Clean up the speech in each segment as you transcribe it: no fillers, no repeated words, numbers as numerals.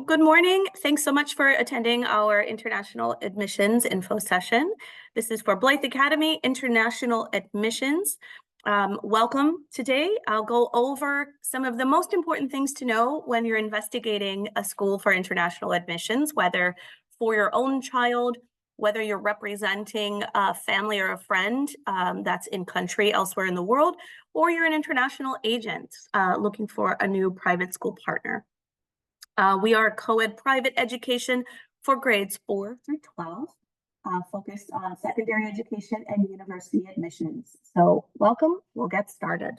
Good morning. Thanks so much for attending our International Admissions Info session. This is for Blyth Academy International Admissions. Welcome today. I'll go over some of the most important things to know when you're investigating a school for international admissions, whether for your own child, whether you're representing a family or a friend that's in country elsewhere in the world, or you're an international agent looking for a new private school partner. We are a co-ed private education for grades 4 through 12, focused on secondary education and university admissions. So welcome, we'll get started.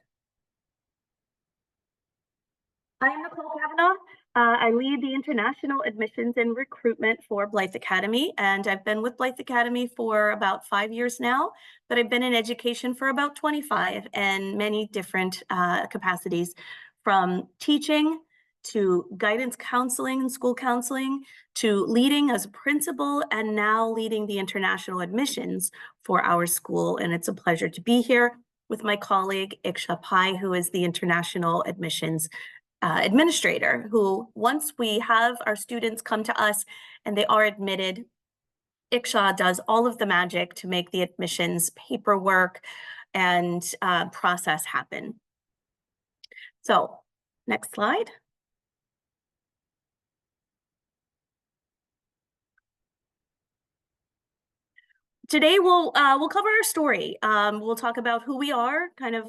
I am Nicole Kavanaugh. I lead the international admissions and recruitment for Blyth Academy, and I've been with Blyth Academy for about 5 years now, but I've been in education for about 25 and many different capacities, from teaching to guidance counseling and school counseling, to leading as a principal, and now leading the international admissions for our school. And it's a pleasure to be here with my colleague, Iksha Pai, who is the international admissions administrator, who once we have our students come to us and they are admitted, Iksha does all of the magic to make the admissions paperwork and process happen. So next slide. Today we'll cover our story. We'll talk about who we are,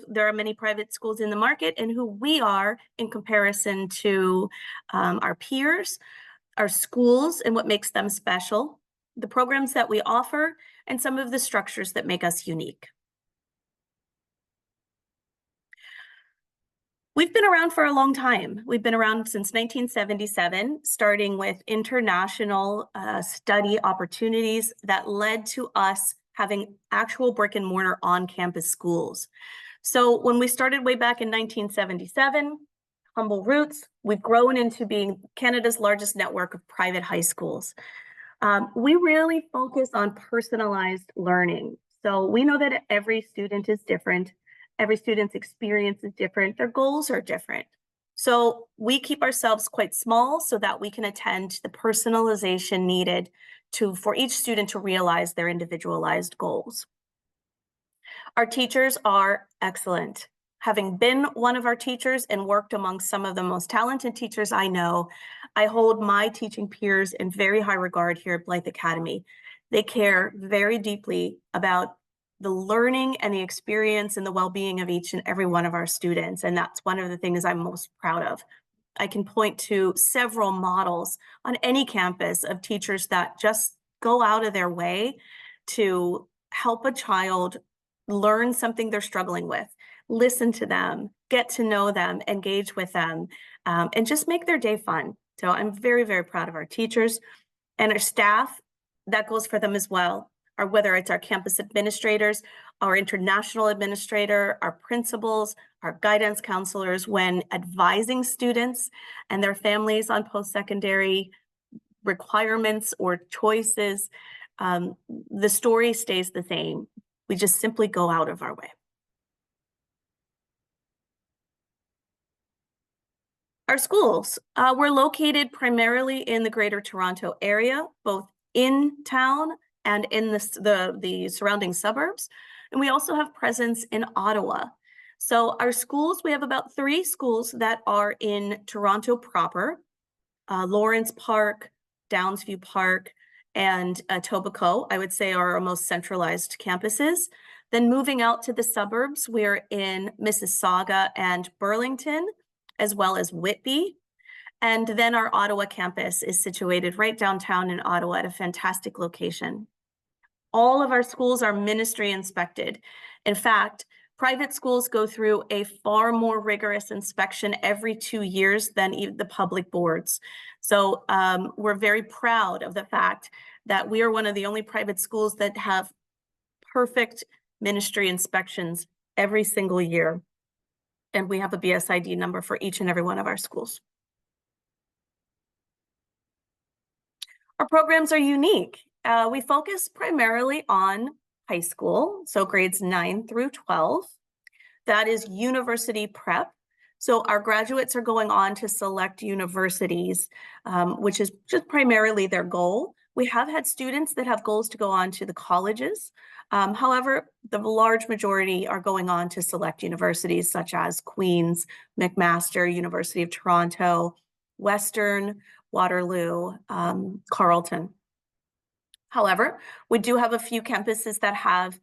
there are many private schools in the market, and who we are in comparison to our peers, our schools and what makes them special, the programs that we offer, and some of the structures that make us unique. We've been around for a long time. We've been around since 1977, starting with international study opportunities that led to us having actual brick and mortar on-campus schools. So when we started way back in 1977, humble roots, we've grown into being Canada's largest network of private high schools. We really focus on personalized learning. So we know that every student is different. Every student's experience is different. Their goals are different. So we keep ourselves quite small so that we can attend to the personalization needed for each student to realize their individualized goals. Our teachers are excellent. Having been one of our teachers and worked among some of the most talented teachers I know, I hold my teaching peers in very high regard here at Blyth Academy. They care very deeply about the learning and the experience and the well-being of each and every one of our students. And that's one of the things I'm most proud of. I can point to several models on any campus of teachers that just go out of their way to help a child learn something they're struggling with, listen to them, get to know them, engage with them, and just make their day fun. So I'm very, very proud of our teachers and our staff. That goes for them as well. Or whether it's our campus administrators, our international administrator, our principals, our guidance counselors, when advising students and their families on post-secondary requirements or choices, the story stays the same. We just simply go out of our way. Our schools, we're located primarily in the Greater Toronto area, both in town and in the surrounding suburbs. And we also have presence in Ottawa. So our schools, we have about 3 schools that are in Toronto proper, Lawrence Park, Downsview Park, and Etobicoke, I would say, are our most centralized campuses. Then moving out to the suburbs, we're in Mississauga and Burlington, as well as Whitby. And then our Ottawa campus is situated right downtown in Ottawa at a fantastic location. All of our schools are ministry inspected. In fact, private schools go through a far more rigorous inspection every 2 years than even the public boards. So we're very proud of the fact that we are one of the only private schools that have perfect ministry inspections every single year. And we have a BSID number for each and every one of our schools. Our programs are unique. We focus primarily on high school, so grades 9 through 12. That is university prep. So our graduates are going on to select universities, which is just primarily their goal. We have had students that have goals to go on to the colleges. However, the large majority are going on to select universities such as Queen's, McMaster, University of Toronto, Western, Waterloo, Carleton. However, we do have a few campuses that have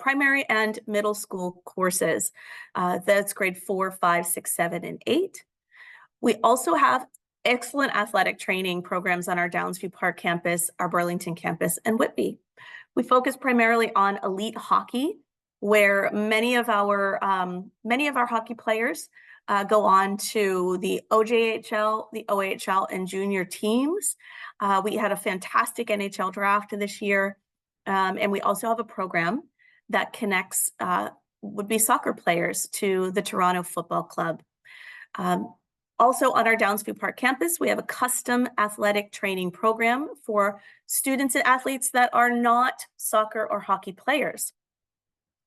primary and middle school courses. That's grade 4, 5, 6, 7, and 8. We also have excellent athletic training programs on our Downsview Park campus, our Burlington campus, and Whitby. We focus primarily on elite hockey, where many of our hockey players go on to the OJHL, the OHL, and junior teams. We had a fantastic NHL draft this year, and we also have a program that connects would-be soccer players to the Toronto Football Club. Also on our Downsview Park campus, we have a custom athletic training program for students and athletes that are not soccer or hockey players.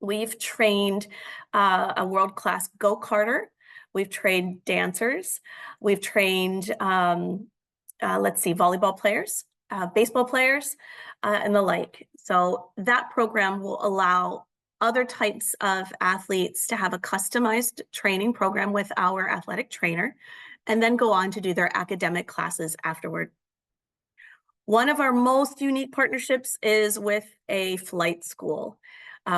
We've trained a world-class go-karter. We've trained dancers. We've trained, volleyball players, baseball players, and the like. So that program will allow other types of athletes to have a customized training program with our athletic trainer, and then go on to do their academic classes afterward. One of our most unique partnerships is with a flight school.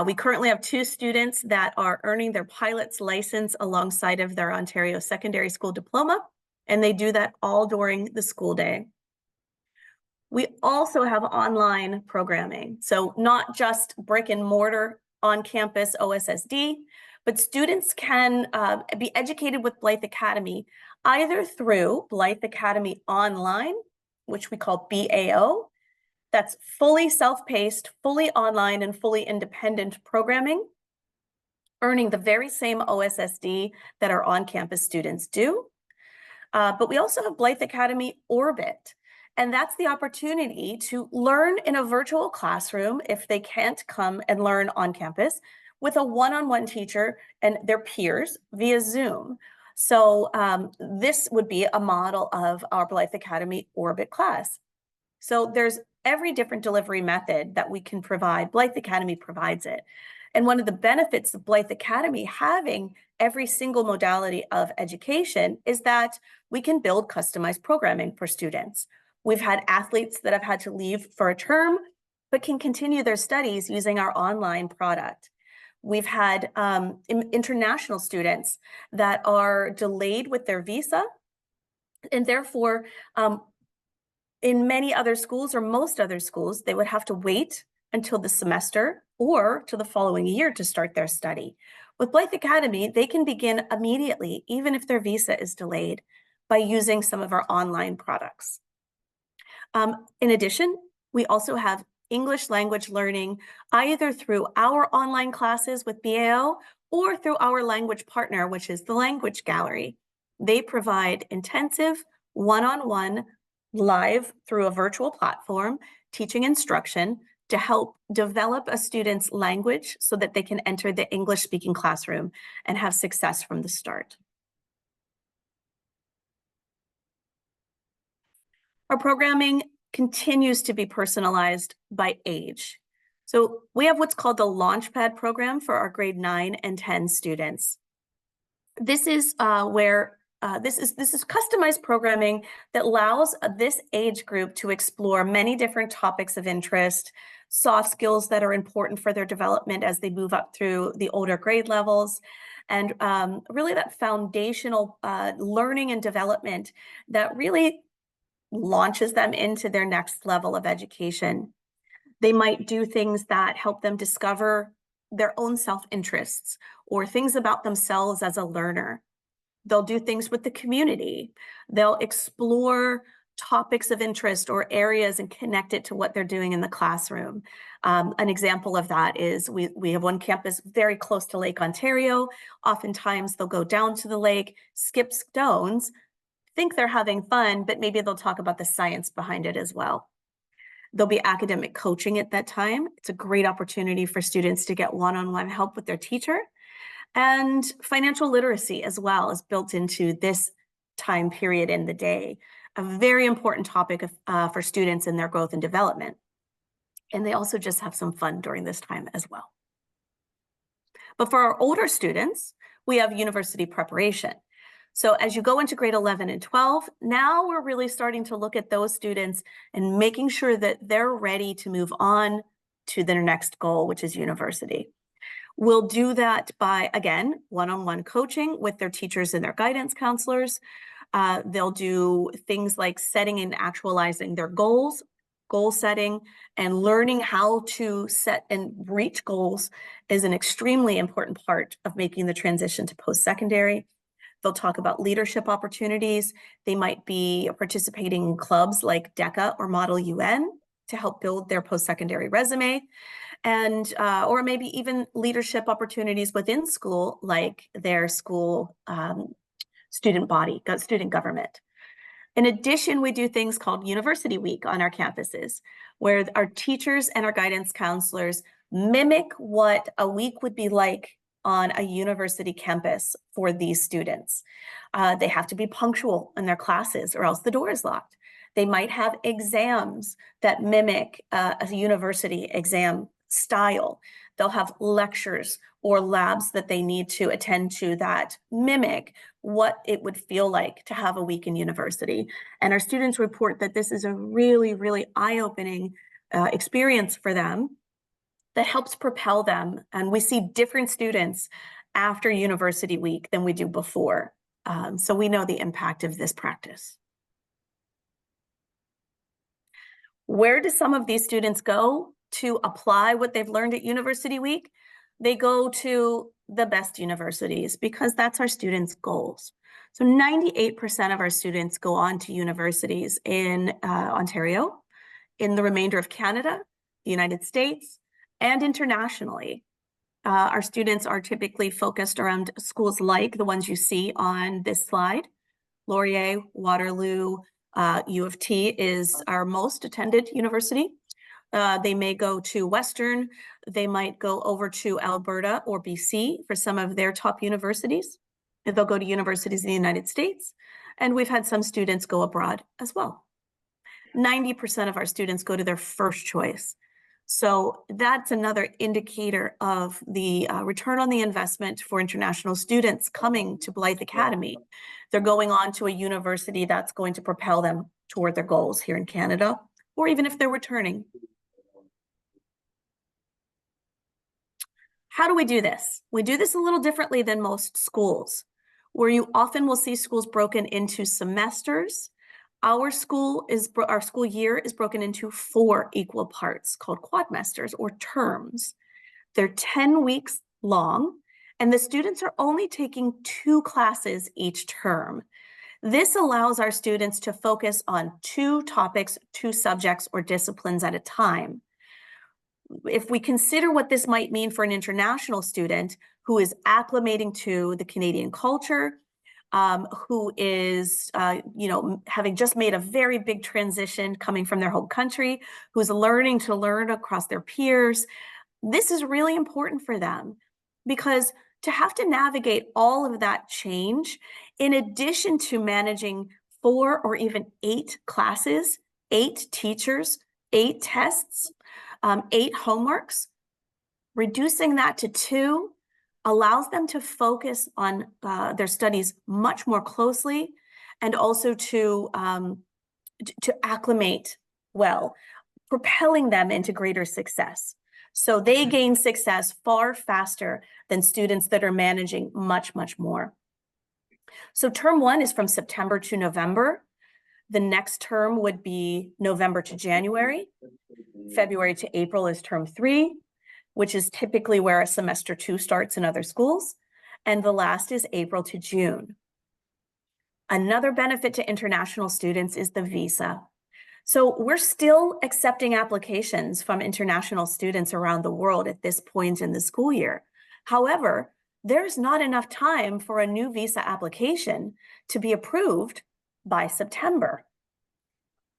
We currently have 2 students that are earning their pilot's license alongside of their Ontario Secondary School diploma, and they do that all during the school day. We also have online programming, so not just brick and mortar on-campus OSSD, but students can be educated with Blyth Academy either through Blyth Academy Online, which we call BAO. That's fully self-paced, fully online, and fully independent programming, earning the very same OSSD that our on-campus students do. But we also have Blyth Academy Orbit, and that's the opportunity to learn in a virtual classroom if they can't come and learn on campus with a one-on-one teacher and their peers via Zoom. So this would be a model of our Blyth Academy Orbit class. So there's every different delivery method that we can provide. Blyth Academy provides it. And one of the benefits of Blyth Academy having every single modality of education is that we can build customized programming for students. We've had athletes that have had to leave for a term, but can continue their studies using our online product. We've had international students that are delayed with their visa, and therefore, in many other schools or most other schools, they would have to wait until the semester or to the following year to start their study. With Blyth Academy, they can begin immediately, even if their visa is delayed, by using some of our online products. In addition, we also have English language learning either through our online classes with BAO or through our language partner, which is the Language Gallery. They provide intensive one-on-one live through a virtual platform teaching instruction to help develop a student's language so that they can enter the English-speaking classroom and have success from the start. Our programming continues to be personalized by age. So we have what's called the Launchpad program for our grade 9 and 10 students. This is this is customized programming that allows this age group to explore many different topics of interest, soft skills that are important for their development as they move up through the older grade levels, and really that foundational learning and development that really launches them into their next level of education. They might do things that help them discover their own self-interests or things about themselves as a learner. They'll do things with the community. They'll explore topics of interest or areas and connect it to what they're doing in the classroom. An example of that is we have one campus very close to Lake Ontario. Oftentimes they'll go down to the lake, skip stones, think they're having fun, but maybe they'll talk about the science behind it as well. There'll be academic coaching at that time. It's a great opportunity for students to get one-on-one help with their teacher. And financial literacy as well is built into this time period in the day, a very important topic for students in their growth and development. And they also just have some fun during this time as well. But for our older students, we have university preparation. So as you go into grade 11 and 12, now we're really starting to look at those students and making sure that they're ready to move on to their next goal, which is university. We'll do that by, again, one-on-one coaching with their teachers and their guidance counselors. They'll do things like setting and actualizing their goals, goal setting, and learning how to set and reach goals is an extremely important part of making the transition to post-secondary. They'll talk about leadership opportunities. They might be participating in clubs like DECA or Model UN to help build their post-secondary resume, and or maybe even leadership opportunities within school, like their school student body, student government. In addition, we do things called University Week on our campuses, where our teachers and our guidance counselors mimic what a week would be like on a university campus for these students. They have to be punctual in their classes or else the door is locked. They might have exams that mimic a university exam style. They'll have lectures or labs that they need to attend to that mimic what it would feel like to have a week in university. And our students report that this is a really, really eye-opening experience for them that helps propel them. And we see different students after University Week than we do before. So we know the impact of this practice. Where do some of these students go to apply what they've learned at University Week? They go to the best universities because that's our students' goals. So 98% of our students go on to universities in Ontario, in the remainder of Canada, the United States, and internationally. Our students are typically focused around schools like the ones you see on this slide. Laurier, Waterloo, U of T is our most attended university. They may go to Western, they might go over to Alberta or BC for some of their top universities. They'll go to universities in the United States, and we've had some students go abroad as well. 90% of our students go to their first choice. So that's another indicator of the return on the investment for international students coming to Blyth Academy. They're going on to a university that's going to propel them toward their goals here in Canada, or even if they're returning. How do we do this? We do this a little differently than most schools, where you often will see schools broken into semesters. Our school year is broken into 4 equal parts called quadmesters or terms. They're 10 weeks long, and the students are only taking 2 classes each term. This allows our students to focus on 2 topics, 2 subjects, or disciplines at a time. If we consider what this might mean for an international student who is acclimating to the Canadian culture, who is, having just made a very big transition coming from their home country, who's learning to learn across their peers, this is really important for them because to have to navigate all of that change, in addition to managing 4 or even 8 classes, 8 teachers, 8 tests, 8 homeworks, reducing that to 2 allows them to focus on their studies much more closely and also to acclimate well, propelling them into greater success. So they gain success far faster than students that are managing much, much more. So term 1 is from September to November. The next term would be November to January. February to April is term 3, which is typically where a semester 2 starts in other schools. And the last is April to June. Another benefit to international students is the visa. So we're still accepting applications from international students around the world at this point in the school year. However, there's not enough time for a new visa application to be approved by September.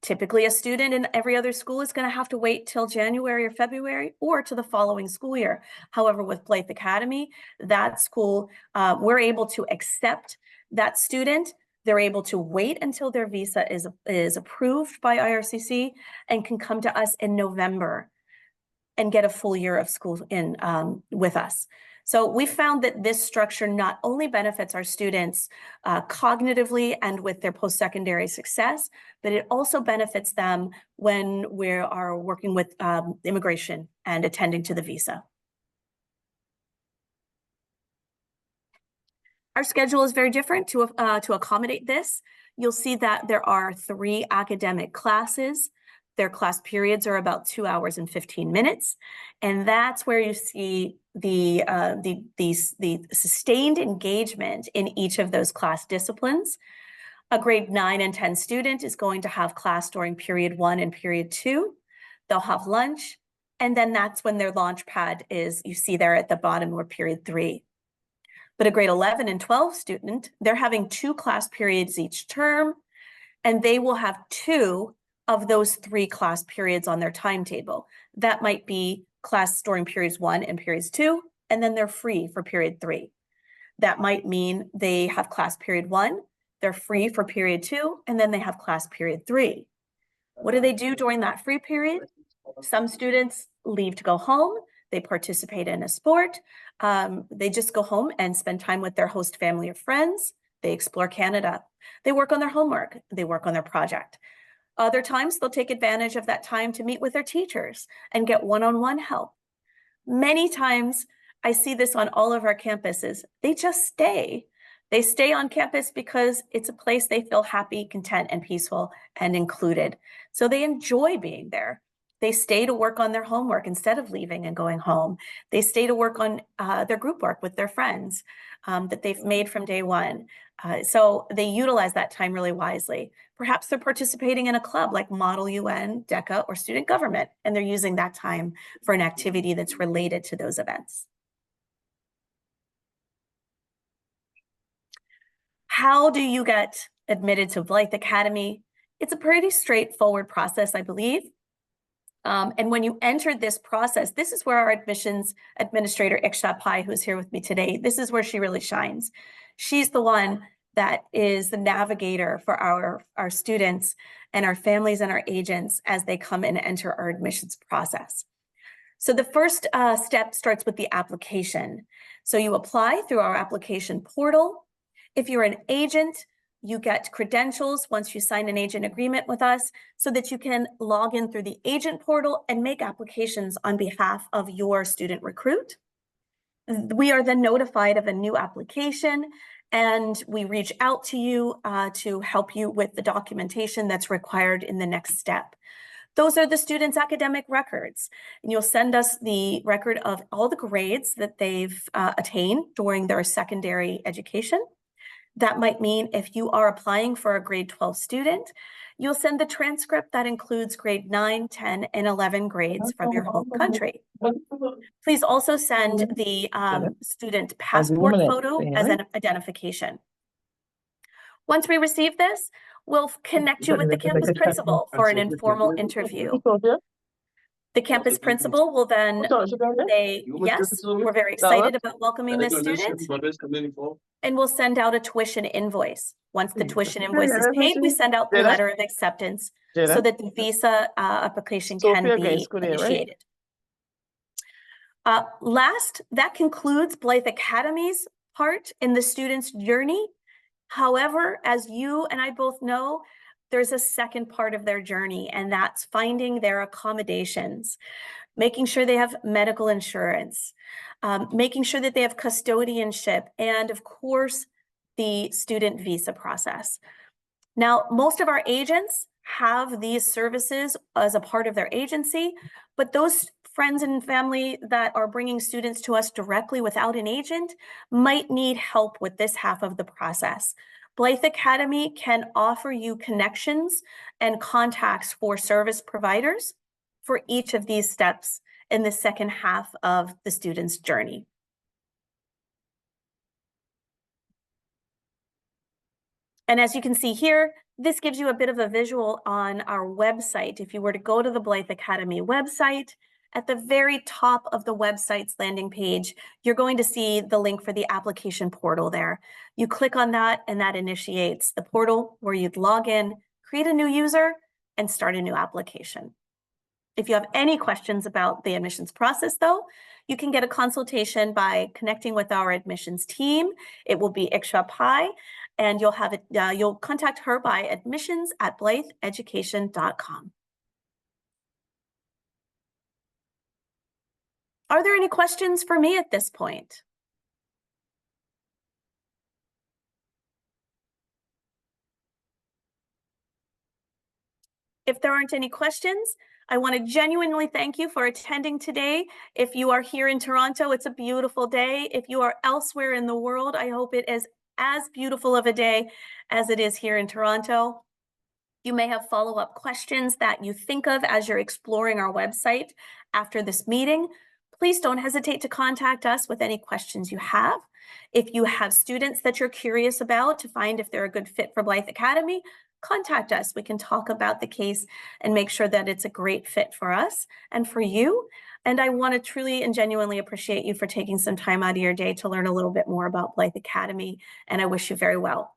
Typically, a student in every other school is going to have to wait till January or February or to the following school year. However, with Blyth Academy, that school, we're able to accept that student. They're able to wait until their visa is approved by IRCC and can come to us in November and get a full year of school in with us. So we found that this structure not only benefits our students cognitively and with their post-secondary success, but it also benefits them when we are working with immigration and attending to the visa. Our schedule is very different to accommodate this. You'll see that there are 3 academic classes. Their class periods are about 2 hours and 15 minutes. And that's where you see the sustained engagement in each of those class disciplines. A grade 9 and 10 student is going to have class during period 1 and period 2. They'll have lunch. And then that's when their launch pad is, you see there at the bottom, where period 3. But a grade 11 and 12 student, they're having 2 class periods each term, and they will have 2 of those 3 class periods on their timetable. That might be class during periods 1 and periods 2, and then they're free for period 3. That might mean they have class period 1, they're free for period 2, and then they have class period 3. What do they do during that free period? Some students leave to go home. They participate in a sport. They just go home and spend time with their host family or friends. They explore Canada. They work on their homework. They work on their project. Other times, they'll take advantage of that time to meet with their teachers and get one-on-one help. Many times, I see this on all of our campuses. They just stay. They stay on campus because it's a place they feel happy, content, and peaceful and included. So they enjoy being there. They stay to work on their homework instead of leaving and going home. They stay to work on their group work with their friends that they've made from day one. So they utilize that time really wisely. Perhaps they're participating in a club like Model UN, DECA, or Student Government, and they're using that time for an activity that's related to those events. How do you get admitted to Blyth Academy? It's a pretty straightforward process, I believe. And when you enter this process, this is where our admissions administrator, Iksha Pai, who's here with me today, this is where she really shines. She's the one that is the navigator for our students and our families and our agents as they come and enter our admissions process. So the first step starts with the application. So you apply through our application portal. If you're an agent, you get credentials once you sign an agent agreement with us so that you can log in through the agent portal and make applications on behalf of your student recruit. We are then notified of a new application and we reach out to you to help you with the documentation that's required in the next step. Those are the students' academic records. And you'll send us the record of all the grades that they've attained during their secondary education. That might mean if you are applying for a grade 12 student, you'll send the transcript that includes grade 9, 10, and 11 grades from your home country. Please also send the student passport photo as an identification. Once we receive this, we'll connect you with the campus principal for an informal interview. The campus principal will then say, yes, we're very excited about welcoming this student, and we'll send out a tuition invoice. Once the tuition invoice is paid, we send out the letter of acceptance so that the visa application can be initiated. Last, that concludes Blyth Academy's part in the student's journey. However, as you and I both know, there's a second part of their journey, and that's finding their accommodations, making sure they have medical insurance, making sure that they have custodianship, and of course, the student visa process. Now, most of our agents have these services as a part of their agency, but those friends and family that are bringing students to us directly without an agent might need help with this half of the process. Blyth Academy can offer you connections and contacts for service providers for each of these steps in the second half of the student's journey. And as you can see here, This gives you a bit of a visual on our website. If you were to go to the Blyth Academy website, at the very top of the website's landing page, you're going to see the link for the application portal there. You click on that and that initiates the portal where you'd log in, create a new user, and start a new application. If you have any questions about the admissions process though, you can get a consultation by connecting with our admissions team. It will be Iksha Pai, and you'll contact her by admissions@blytheducation.com. Are there any questions for me at this point? If there aren't any questions, I want to genuinely thank you for attending today. If you are here in Toronto, it's a beautiful day. If you are elsewhere in the world, I hope it is as beautiful of a day as it is here in Toronto. You may have follow-up questions that you think of as you're exploring our website after this meeting. Please don't hesitate to contact us with any questions you have. If you have students that you're curious about to find if they're a good fit for Blyth Academy, contact us. We can talk about the case and make sure that it's a great fit for us and for you. And I want to truly and genuinely appreciate you for taking some time out of your day to learn a little bit more about Blyth Academy, and I wish you very well.